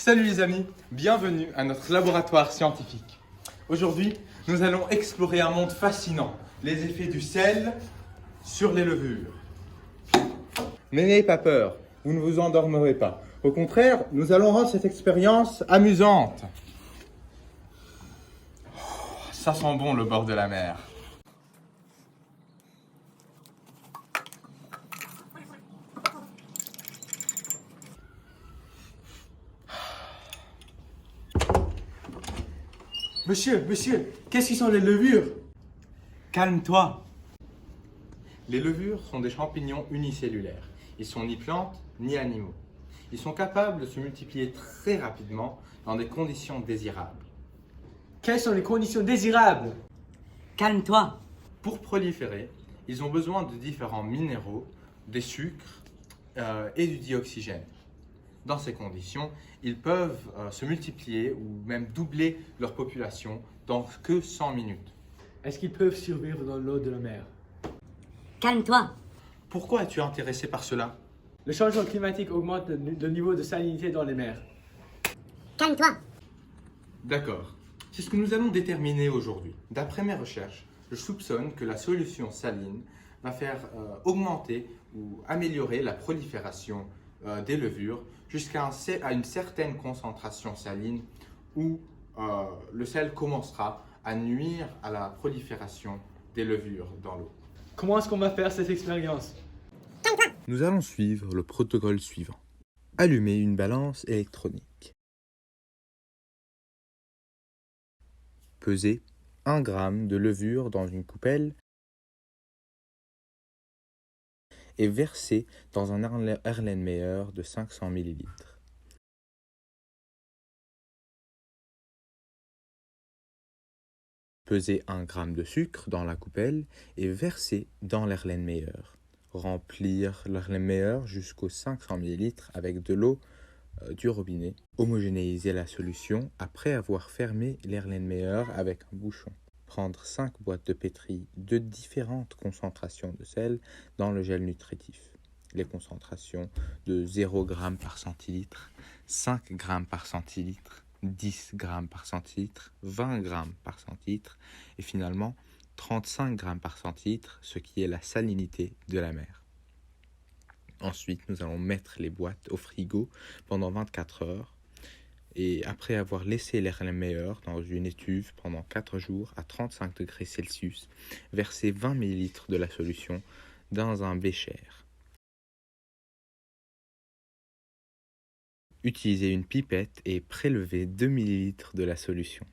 Salut les amis, bienvenue à notre laboratoire scientifique. Aujourd'hui, nous allons explorer un monde fascinant, les effets du sel sur les levures. Mais n'ayez pas peur, vous ne vous endormirez pas. Au contraire, nous allons rendre cette expérience amusante. Ça sent bon le bord de la mer. Monsieur, qu'est-ce qui sont les levures? Calme-toi. Les levures sont des champignons unicellulaires. Ils sont ni plantes ni animaux. Ils sont capables de se multiplier très rapidement dans des conditions désirables. Quelles sont les conditions désirables? Calme-toi. Pour proliférer, ils ont besoin de différents minéraux, des sucres et du dioxygène. Dans ces conditions, ils peuvent se multiplier ou même doubler leur population dans que 100 minutes. Est-ce qu'ils peuvent survivre dans l'eau de la mer? Calme-toi. Pourquoi es-tu intéressé par cela? Le changement climatique augmente le niveau de salinité dans les mers. Calme-toi. D'accord. C'est ce que nous allons déterminer aujourd'hui. D'après mes recherches, je soupçonne que la solution saline va faire augmenter ou améliorer la prolifération des levures jusqu'à une certaine concentration saline où le sel commencera à nuire à la prolifération des levures dans l'eau. Comment est-ce qu'on va faire cette expérience? Nous allons suivre le protocole suivant. Allumer une balance électronique. Peser 1 g de levure dans une coupelle et verser dans un Erlenmeyer de 500 ml. Peser 1 g de sucre dans la coupelle et verser dans l'Erlenmeyer. Remplir l'Erlenmeyer jusqu'aux 500 ml avec de l'eau du robinet. Homogénéiser la solution après avoir fermé l'Erlenmeyer avec un bouchon. Prendre 5 boîtes de pétri de différentes concentrations de sel dans le gel nutritif. Les concentrations de 0 g par centilitre, 5 g par centilitre, 10 g par centilitre, 20 g par centilitre et finalement 35 g par centilitre, ce qui est la salinité de la mer. Ensuite, nous allons mettre les boîtes au frigo pendant 24 heures et après avoir laissé l'Erlenmeyer dans une étuve pendant 4 jours à 35 degrés Celsius, verser 20 ml de la solution dans un bécher. Utilisez une pipette et prélevez 2 ml de la solution.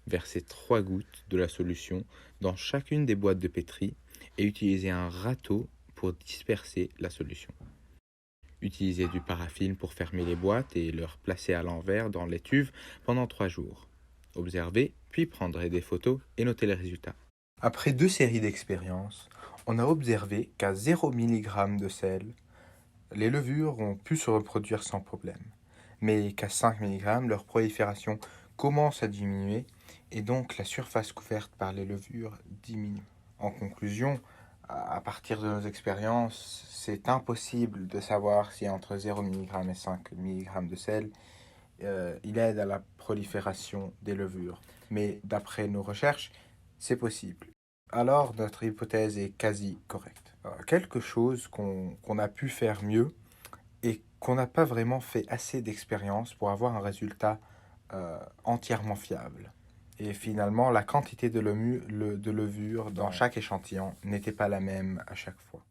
Versez 3 gouttes de la solution dans chacune des boîtes de pétri et utilisez un râteau pour disperser la solution. Utilisez du paraffine pour fermer les boîtes et leur placer à l'envers dans l'étuve pendant 3 jours. Observez, puis prendrez des photos et notez les résultats. Après 2 séries d'expériences, on a observé qu'à 0 mg de sel, les levures ont pu se reproduire sans problème, mais qu'à 5 mg, leur prolifération commence à diminuer et donc la surface couverte par les levures diminue. En conclusion, à partir de nos expériences, c'est impossible de savoir si entre 0 mg et 5 mg de sel, il aide à la prolifération des levures. Mais d'après nos recherches, c'est possible. Alors notre hypothèse est quasi correcte. Quelque chose qu'on a pu faire mieux et qu'on n'a pas vraiment fait assez d'expérience pour avoir un résultat entièrement fiable. Et finalement, la quantité de levure dans chaque échantillon n'était pas la même à chaque fois.